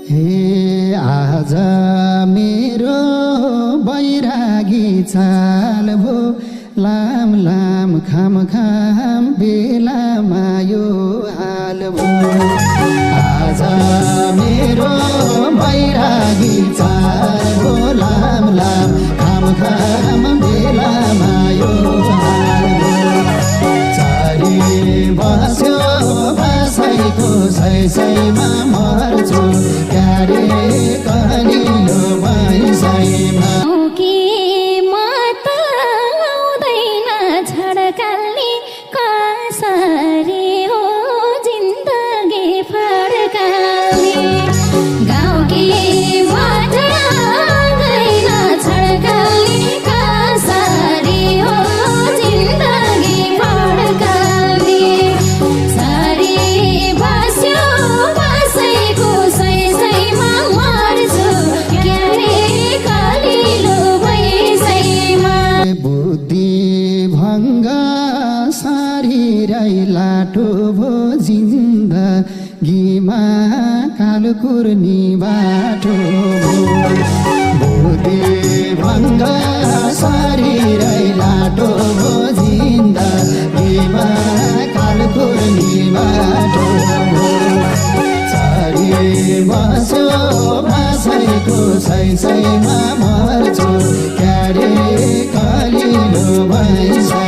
हे आज मेरो बैरागी चाल भो लाम लाम खाम खाम बेलामा यो हाल भो आज मेरो बैरागी चाल भो लाम लाम खाम खाम बेलामा यो हाल भो चारी बस्यो बसाइको सैसैमा मर्छु क्यारे कलिलो बैसैमा लाटो भो जिन्दगीमा कालकुर्नी बाटो भोदे भङ्ग शरीरै लाटो भो जिन्दगीमा कालकुर्नी बाटो चढी बस्यो बसैको सैसैमा मर्छु क्यारे कलिलो भैँसा